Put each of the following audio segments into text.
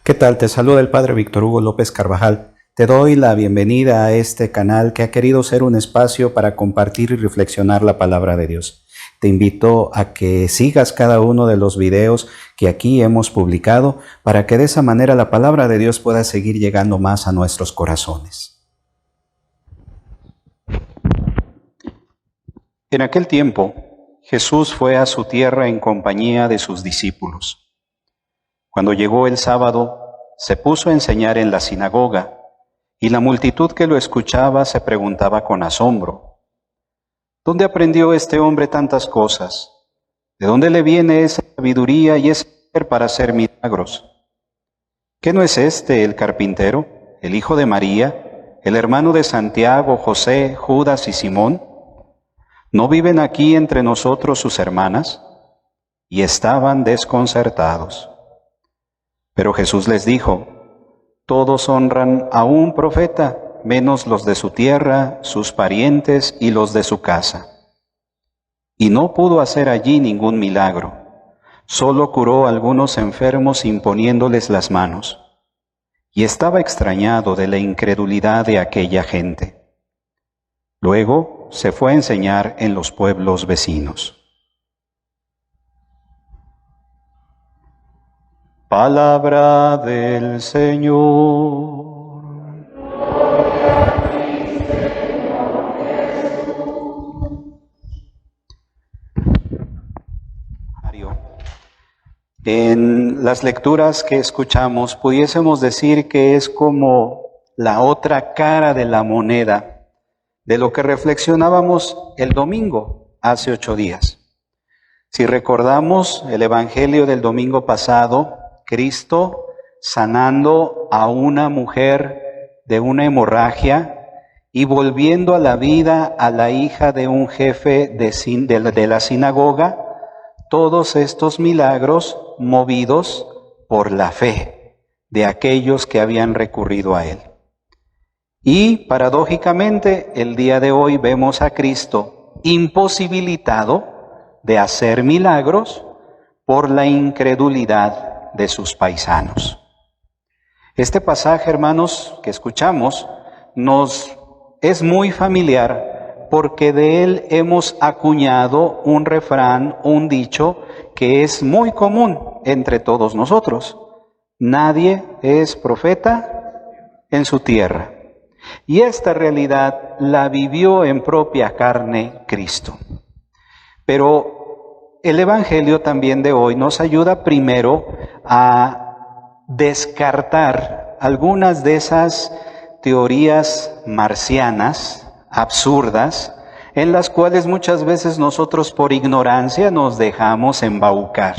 ¿Qué tal? Te saluda el Padre Víctor Hugo López Carvajal. Te doy la bienvenida a este canal que ha querido ser un espacio para compartir y reflexionar la palabra de Dios. Te invito a que sigas cada uno de los videos que aquí hemos publicado para que de esa manera la palabra de Dios pueda seguir llegando más a nuestros corazones. En aquel tiempo, Jesús fue a su tierra en compañía de sus discípulos. Cuando llegó el sábado, se puso a enseñar en la sinagoga, y la multitud que lo escuchaba se preguntaba con asombro: ¿dónde aprendió este hombre tantas cosas? ¿De dónde le viene esa sabiduría y ese poder para hacer milagros? ¿Qué no es este el carpintero, el hijo de María, el hermano de Santiago, José, Judas y Simón? ¿No viven aquí entre nosotros sus hermanas? Y estaban desconcertados. Pero Jesús les dijo: todos honran a un profeta, menos los de su tierra, sus parientes y los de su casa. Y no pudo hacer allí ningún milagro, solo curó a algunos enfermos imponiéndoles las manos. Y estaba extrañado de la incredulidad de aquella gente. Luego se fue a enseñar en los pueblos vecinos. Palabra del Señor. En las lecturas que escuchamos, pudiésemos decir que es como la otra cara de la moneda de lo que reflexionábamos el domingo, hace 8 días. Si recordamos el Evangelio del domingo pasado, Cristo sanando a una mujer de una hemorragia y volviendo a la vida a la hija de un jefe de la sinagoga, todos estos milagros movidos por la fe de aquellos que habían recurrido a Él. Y paradójicamente, el día de hoy vemos a Cristo imposibilitado de hacer milagros por la incredulidad de sus paisanos. Este pasaje, hermanos, que escuchamos, nos es muy familiar porque de él hemos acuñado un refrán, un dicho que es muy común entre todos nosotros: nadie es profeta en su tierra. Y esta realidad la vivió en propia carne Cristo. Pero el Evangelio también de hoy nos ayuda primero a descartar algunas de esas teorías marcianas, absurdas, en las cuales muchas veces nosotros por ignorancia nos dejamos embaucar.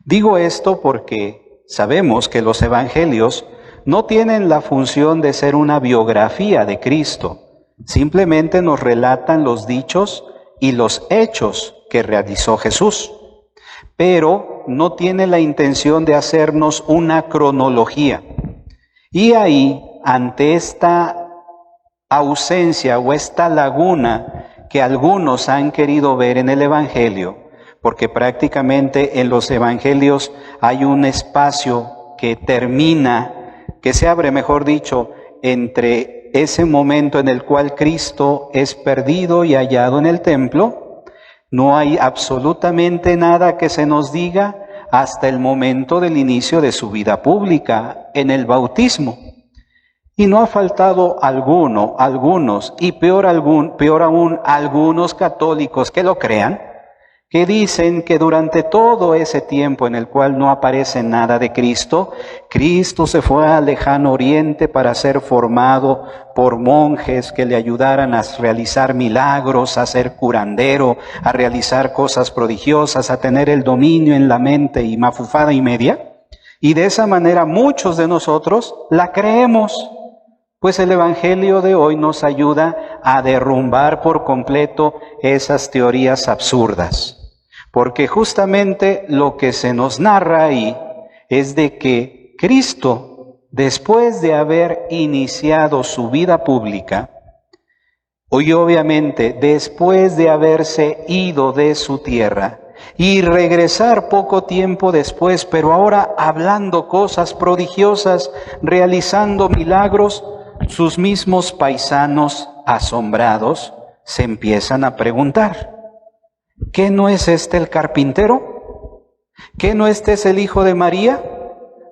Digo esto porque sabemos que los evangelios no tienen la función de ser una biografía de Cristo, simplemente nos relatan los dichos y los hechos que realizó Jesús, pero no tiene la intención de hacernos una cronología. Y ahí, ante esta ausencia o esta laguna que algunos han querido ver en el Evangelio, porque prácticamente en los Evangelios hay un espacio que termina, que se abre, mejor dicho, entre ese momento en el cual Cristo es perdido y hallado en el templo. No hay absolutamente nada que se nos diga hasta el momento del inicio de su vida pública, en el bautismo. Y no ha faltado algunos, y peor aún, algunos católicos que lo crean, que dicen que durante todo ese tiempo en el cual no aparece nada de Cristo, Cristo se fue al lejano oriente para ser formado por monjes que le ayudaran a realizar milagros, a ser curandero, a realizar cosas prodigiosas, a tener el dominio en la mente y mafufada y media. Y de esa manera muchos de nosotros la creemos. Pues el Evangelio de hoy nos ayuda a derrumbar por completo esas teorías absurdas. Porque justamente lo que se nos narra ahí es de que Cristo, después de haber iniciado su vida pública, y obviamente después de haberse ido de su tierra, y regresar poco tiempo después, pero ahora hablando cosas prodigiosas, realizando milagros, sus mismos paisanos asombrados se empiezan a preguntar, ¿qué no es este el carpintero? ¿Qué no este es el hijo de María?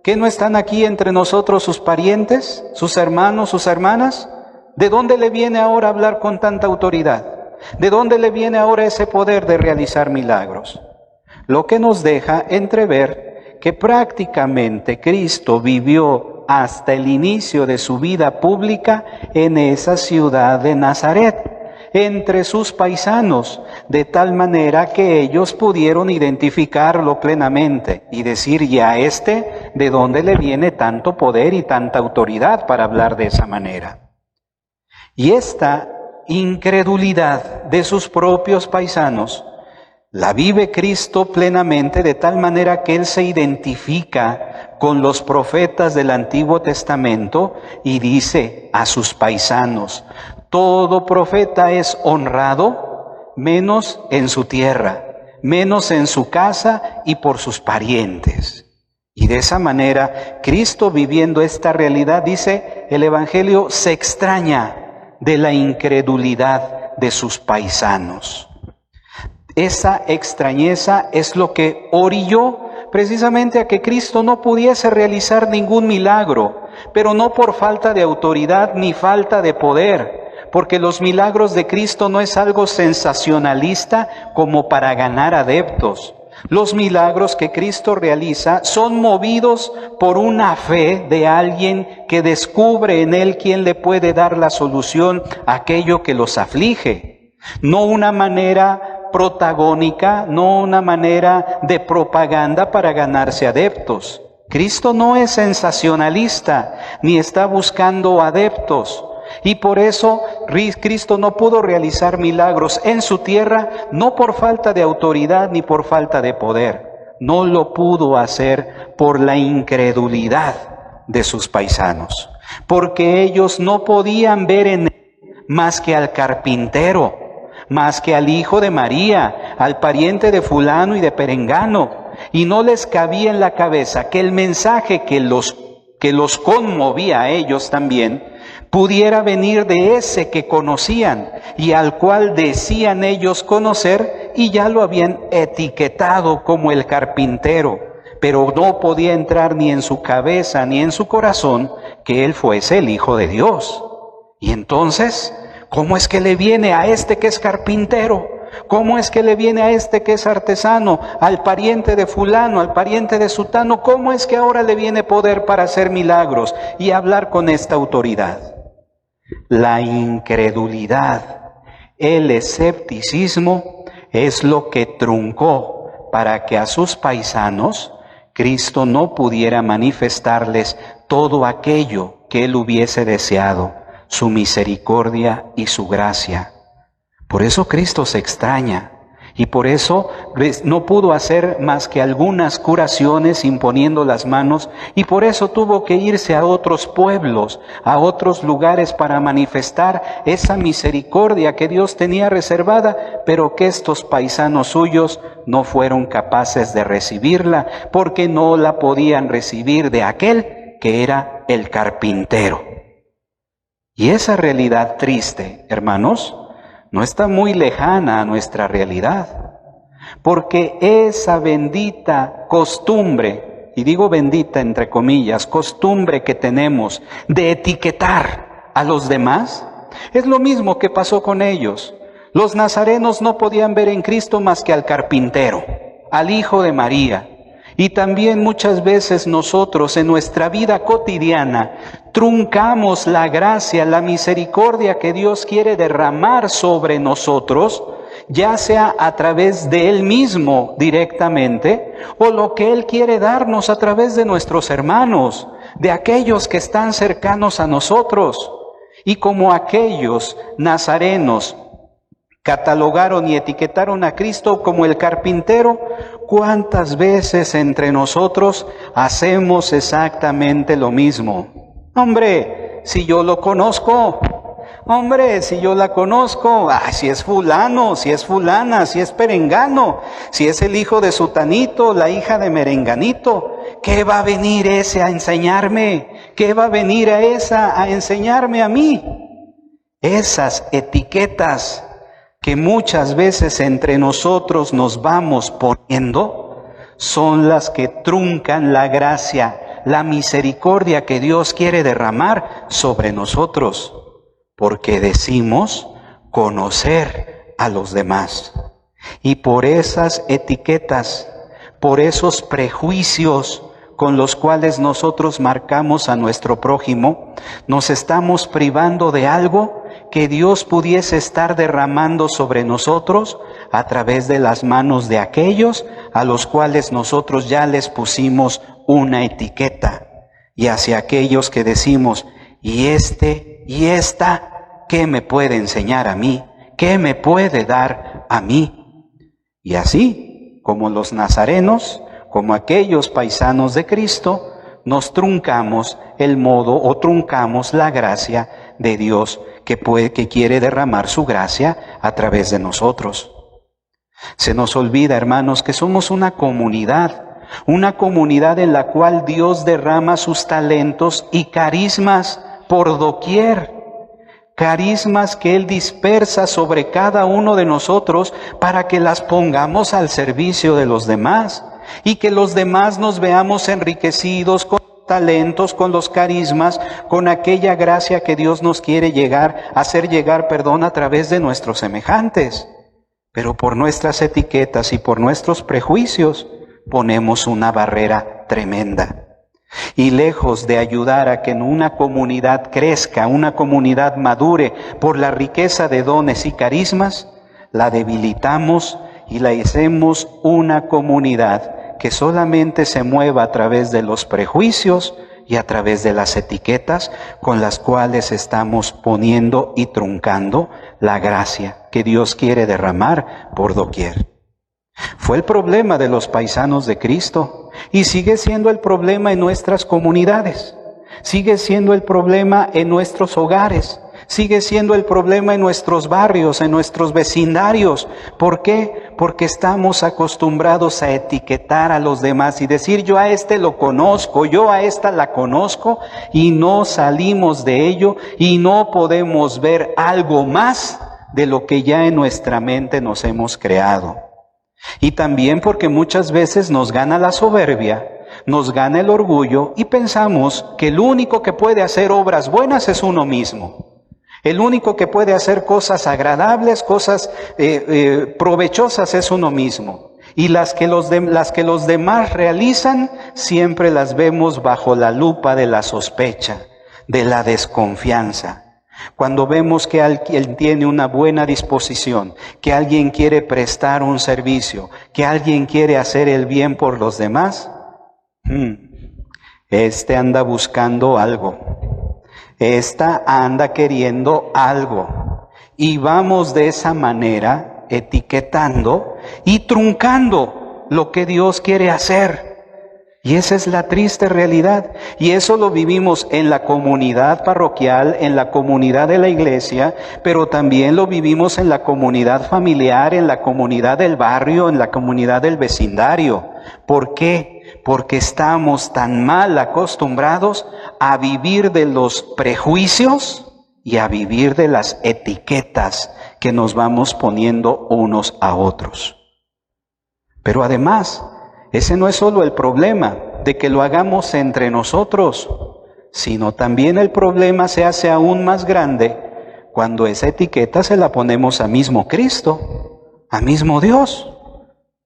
¿Qué no están aquí entre nosotros sus parientes, sus hermanos, sus hermanas? ¿De dónde le viene ahora a hablar con tanta autoridad? ¿De dónde le viene ahora ese poder de realizar milagros? Lo que nos deja entrever que prácticamente Cristo vivió hasta el inicio de su vida pública en esa ciudad de Nazaret, entre sus paisanos, de tal manera que ellos pudieron identificarlo plenamente y decir, ¿y a este de dónde le viene tanto poder y tanta autoridad para hablar de esa manera? Y esta incredulidad de sus propios paisanos la vive Cristo plenamente, de tal manera que Él se identifica con los profetas del Antiguo Testamento y dice a sus paisanos, todo profeta es honrado menos en su tierra, menos en su casa y por sus parientes. Y de esa manera, Cristo viviendo esta realidad, dice el Evangelio, se extraña de la incredulidad de sus paisanos. Esa extrañeza es lo que orilló precisamente a que Cristo no pudiese realizar ningún milagro, pero no por falta de autoridad ni falta de poder, porque los milagros de Cristo no es algo sensacionalista como para ganar adeptos. Los milagros que Cristo realiza son movidos por una fe de alguien que descubre en Él quién le puede dar la solución a aquello que los aflige. No una manera protagónica, no una manera de propaganda para ganarse adeptos. Cristo no es sensacionalista, ni está buscando adeptos. Y por eso Cristo no pudo realizar milagros en su tierra, no por falta de autoridad ni por falta de poder. No lo pudo hacer por la incredulidad de sus paisanos, porque ellos no podían ver en él más que al carpintero, más que al hijo de María, al pariente de fulano y de perengano, y no les cabía en la cabeza que el mensaje que los conmovía a ellos también, pudiera venir de ese que conocían y al cual decían ellos conocer y ya lo habían etiquetado como el carpintero, pero no podía entrar ni en su cabeza ni en su corazón que él fuese el Hijo de Dios. Y entonces, ¿cómo es que le viene a este que es carpintero? ¿Cómo es que le viene a este que es artesano, al pariente de fulano, al pariente de sutano? ¿Cómo es que ahora le viene poder para hacer milagros y hablar con esta autoridad? La incredulidad, el escepticismo es lo que truncó para que a sus paisanos Cristo no pudiera manifestarles todo aquello que Él hubiese deseado, su misericordia y su gracia. Por eso Cristo se extraña y por eso no pudo hacer más que algunas curaciones imponiendo las manos y por eso tuvo que irse a otros pueblos, a otros lugares para manifestar esa misericordia que Dios tenía reservada, pero que estos paisanos suyos no fueron capaces de recibirla porque no la podían recibir de aquel que era el carpintero. Y esa realidad triste, hermanos, no está muy lejana a nuestra realidad, porque esa bendita costumbre, y digo bendita entre comillas, costumbre que tenemos de etiquetar a los demás, es lo mismo que pasó con ellos. Los nazarenos no podían ver en Cristo más que al carpintero, al hijo de María. Y también muchas veces nosotros en nuestra vida cotidiana truncamos la gracia, la misericordia que Dios quiere derramar sobre nosotros, ya sea a través de Él mismo directamente, o lo que Él quiere darnos a través de nuestros hermanos, de aquellos que están cercanos a nosotros. Y como aquellos nazarenos catalogaron y etiquetaron a Cristo como el carpintero, ¿cuántas veces entre nosotros hacemos exactamente lo mismo? Hombre, si yo lo conozco. Hombre, si yo la conozco, si es fulano, si es fulana, si es perengano, si es el hijo de sutanito, la hija de merenganito, ¿qué va a venir ese a enseñarme? ¿Qué va a venir a esa a enseñarme a mí? Esas etiquetas que muchas veces entre nosotros nos vamos poniendo son las que truncan la gracia, la misericordia que Dios quiere derramar sobre nosotros, porque decimos conocer a los demás. Y por esas etiquetas, por esos prejuicios con los cuales nosotros marcamos a nuestro prójimo, nos estamos privando de algo que Dios pudiese estar derramando sobre nosotros a través de las manos de aquellos a los cuales nosotros ya les pusimos una etiqueta, y hacia aquellos que decimos, y esta, ¿qué me puede enseñar a mí? ¿Qué me puede dar a mí? Y así, como los nazarenos, como aquellos paisanos de Cristo, nos truncamos el modo o truncamos la gracia de Dios que quiere derramar su gracia a través de nosotros. Se nos olvida, hermanos, que somos una comunidad en la cual Dios derrama sus talentos y carismas por doquier. Carismas que Él dispersa sobre cada uno de nosotros para que las pongamos al servicio de los demás y que los demás nos veamos enriquecidos con talentos, con los carismas, con aquella gracia que Dios nos quiere hacer llegar a través de nuestros semejantes. Pero por nuestras etiquetas y por nuestros prejuicios ponemos una barrera tremenda. Y lejos de ayudar a que una comunidad crezca, una comunidad madure por la riqueza de dones y carismas, la debilitamos y la hacemos una comunidad que solamente se mueva a través de los prejuicios y a través de las etiquetas con las cuales estamos poniendo y truncando la gracia que Dios quiere derramar por doquier. Fue el problema de los paisanos de Cristo y sigue siendo el problema en nuestras comunidades, sigue siendo el problema en nuestros hogares, sigue siendo el problema en nuestros barrios, en nuestros vecindarios. ¿Por qué? Porque estamos acostumbrados a etiquetar a los demás y decir, yo a este lo conozco, yo a esta la conozco, y no salimos de ello y no podemos ver algo más de lo que ya en nuestra mente nos hemos creado. Y también porque muchas veces nos gana la soberbia, nos gana el orgullo y pensamos que el único que puede hacer obras buenas es uno mismo. El único que puede hacer cosas agradables, cosas provechosas es uno mismo. Y las que los demás realizan, siempre las vemos bajo la lupa de la sospecha, de la desconfianza. Cuando vemos que alguien tiene una buena disposición, que alguien quiere prestar un servicio, que alguien quiere hacer el bien por los demás, este anda buscando algo. Esta anda queriendo algo. Y vamos de esa manera etiquetando y truncando lo que Dios quiere hacer. Y esa es la triste realidad. Y eso lo vivimos en la comunidad parroquial, en la comunidad de la iglesia, pero también lo vivimos en la comunidad familiar, en la comunidad del barrio, en la comunidad del vecindario. ¿Por qué? Porque estamos tan mal acostumbrados a vivir de los prejuicios y a vivir de las etiquetas que nos vamos poniendo unos a otros. Pero además, ese no es solo el problema de que lo hagamos entre nosotros, sino también el problema se hace aún más grande cuando esa etiqueta se la ponemos a mismo Cristo, a mismo Dios.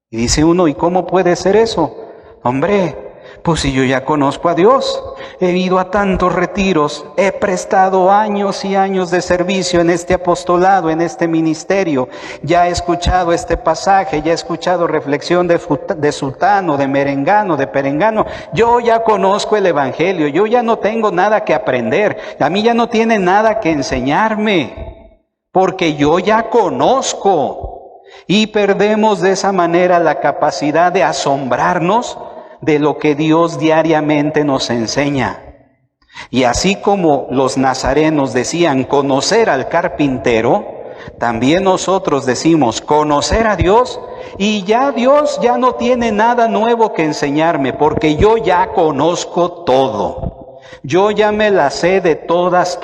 Y dice uno, ¿y cómo puede ser eso? Hombre, pues si yo ya conozco a Dios, he ido a tantos retiros, he prestado años y años de servicio en este apostolado, en este ministerio, ya he escuchado este pasaje, ya he escuchado reflexión de sultano, de merengano, de perengano, yo ya conozco el evangelio, yo ya no tengo nada que aprender, a mí ya no tiene nada que enseñarme, porque yo ya conozco, y perdemos de esa manera la capacidad de asombrarnos de lo que Dios diariamente nos enseña. Y así como los nazarenos decían conocer al carpintero, también nosotros decimos conocer a Dios, y ya Dios ya no tiene nada nuevo que enseñarme, porque yo ya conozco todo. Yo ya me la sé de todas.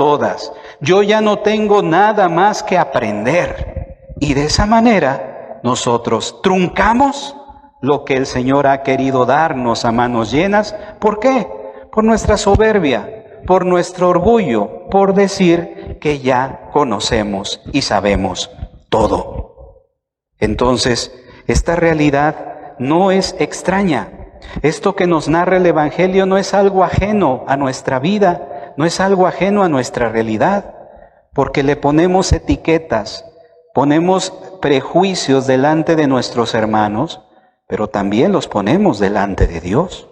Yo ya no tengo nada más que aprender. Y de esa manera nosotros truncamos lo que el Señor ha querido darnos a manos llenas. ¿Por qué? Por nuestra soberbia, por nuestro orgullo, por decir que ya conocemos y sabemos todo. Entonces, esta realidad no es extraña. Esto que nos narra el Evangelio no es algo ajeno a nuestra vida, no es algo ajeno a nuestra realidad, porque le ponemos etiquetas, ponemos prejuicios delante de nuestros hermanos, pero también los ponemos delante de Dios.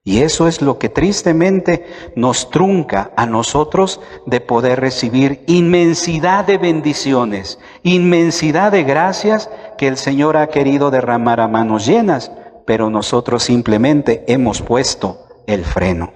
Y eso es lo que tristemente nos trunca a nosotros de poder recibir inmensidad de bendiciones, inmensidad de gracias que el Señor ha querido derramar a manos llenas, pero nosotros simplemente hemos puesto el freno.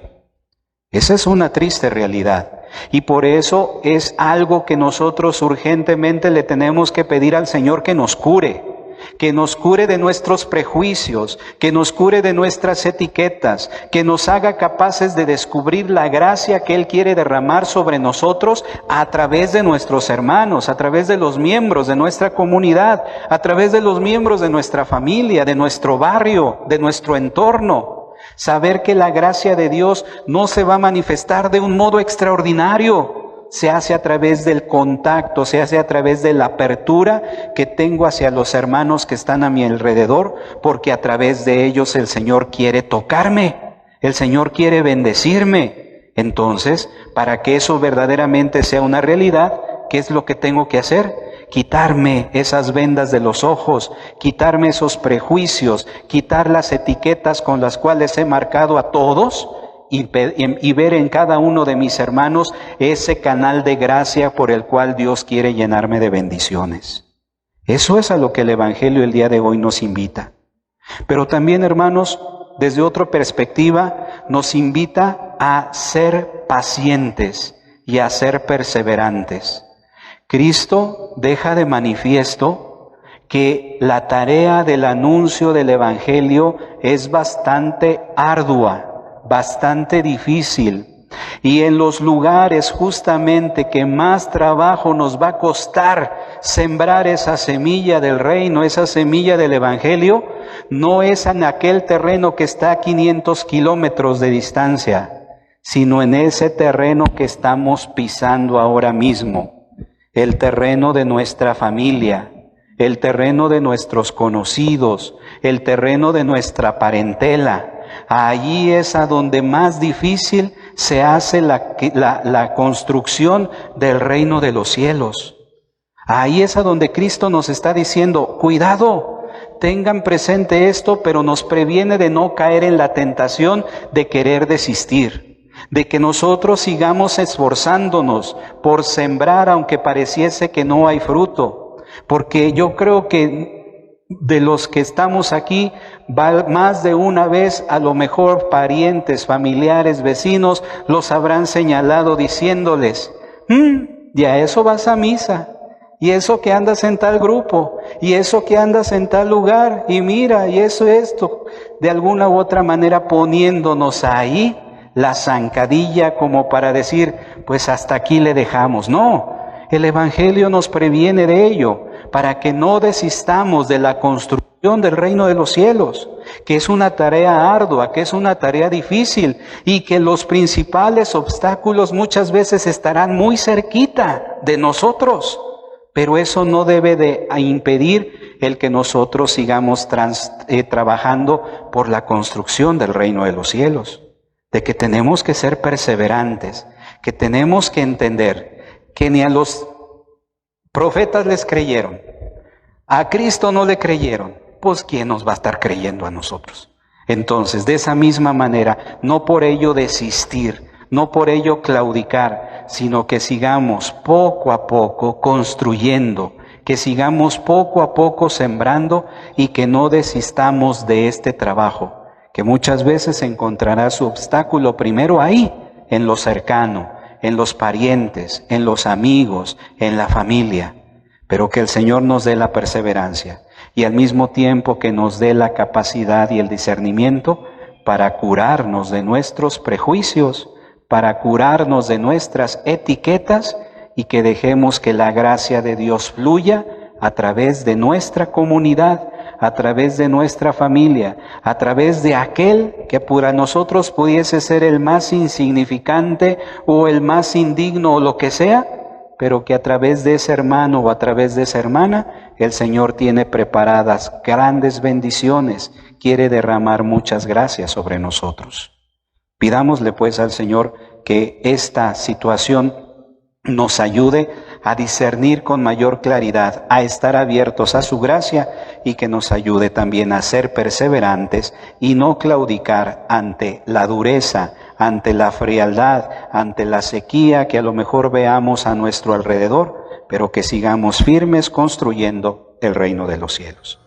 Esa es una triste realidad. Y por eso es algo que nosotros urgentemente le tenemos que pedir al Señor que nos cure de nuestros prejuicios, que nos cure de nuestras etiquetas, que nos haga capaces de descubrir la gracia que Él quiere derramar sobre nosotros a través de nuestros hermanos, a través de los miembros de nuestra comunidad, a través de los miembros de nuestra familia, de nuestro barrio, de nuestro entorno. Saber que la gracia de Dios no se va a manifestar de un modo extraordinario. Se hace a través del contacto, se hace a través de la apertura que tengo hacia los hermanos que están a mi alrededor, porque a través de ellos el Señor quiere tocarme, el Señor quiere bendecirme. Entonces, para que eso verdaderamente sea una realidad, ¿qué es lo que tengo que hacer? Quitarme esas vendas de los ojos, quitarme esos prejuicios, quitar las etiquetas con las cuales he marcado a todos, y ver en cada uno de mis hermanos ese canal de gracia por el cual Dios quiere llenarme de bendiciones. Eso es a lo que el Evangelio el día de hoy nos invita. Pero también, hermanos, desde otra perspectiva, nos invita a ser pacientes y a ser perseverantes. Cristo deja de manifiesto que la tarea del anuncio del Evangelio es bastante ardua, bastante difícil, y en los lugares justamente que más trabajo nos va a costar sembrar esa semilla del reino, esa semilla del Evangelio, no es en aquel terreno que está a 500 kilómetros de distancia, sino en ese terreno que estamos pisando ahora mismo, el terreno de nuestra familia, el terreno de nuestros conocidos, el terreno de nuestra parentela. Allí es a donde más difícil se hace la construcción del reino de los cielos. Ahí es a donde Cristo nos está diciendo, cuidado, tengan presente esto, pero nos previene de no caer en la tentación de querer desistir, de que nosotros sigamos esforzándonos por sembrar aunque pareciese que no hay fruto, porque yo creo que de los que estamos aquí, más de una vez a lo mejor parientes, familiares, vecinos, los habrán señalado diciéndoles, y a eso vas a misa, y eso que andas en tal grupo, y eso que andas en tal lugar, y mira, y eso esto, de alguna u otra manera poniéndonos ahí la zancadilla como para decir, pues hasta aquí le dejamos. No, el Evangelio nos previene de ello, para que no desistamos de la construcción del reino de los cielos, que es una tarea ardua, que es una tarea difícil, y que los principales obstáculos muchas veces estarán muy cerquita de nosotros, pero eso no debe de impedir el que nosotros sigamos trabajando por la construcción del reino de los cielos, de que tenemos que ser perseverantes, que tenemos que entender que ni a los profetas les creyeron, a Cristo no le creyeron, pues ¿quién nos va a estar creyendo a nosotros? Entonces, de esa misma manera, no por ello desistir, no por ello claudicar, sino que sigamos poco a poco construyendo, que sigamos poco a poco sembrando y que no desistamos de este trabajo, que muchas veces encontrará su obstáculo primero ahí, en lo cercano, en los parientes, en los amigos, en la familia. Pero que el Señor nos dé la perseverancia y al mismo tiempo que nos dé la capacidad y el discernimiento para curarnos de nuestros prejuicios, para curarnos de nuestras etiquetas y que dejemos que la gracia de Dios fluya a través de nuestra comunidad, a través de nuestra familia, a través de aquel que para nosotros pudiese ser el más insignificante o el más indigno o lo que sea, pero que a través de ese hermano o a través de esa hermana, el Señor tiene preparadas grandes bendiciones, quiere derramar muchas gracias sobre nosotros. Pidámosle pues al Señor que esta situación nos ayude a discernir con mayor claridad, a estar abiertos a su gracia y que nos ayude también a ser perseverantes y no claudicar ante la dureza, ante la frialdad, ante la sequía que a lo mejor veamos a nuestro alrededor, pero que sigamos firmes construyendo el reino de los cielos.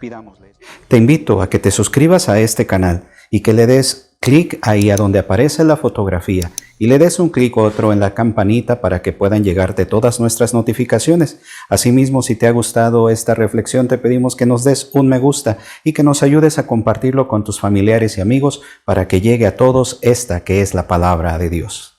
Pidámosle. Te invito a que te suscribas a este canal y que le des clic ahí a donde aparece la fotografía y le des un clic otro en la campanita para que puedan llegarte todas nuestras notificaciones. Asimismo, si te ha gustado esta reflexión, te pedimos que nos des un me gusta y que nos ayudes a compartirlo con tus familiares y amigos para que llegue a todos esta que es la palabra de Dios.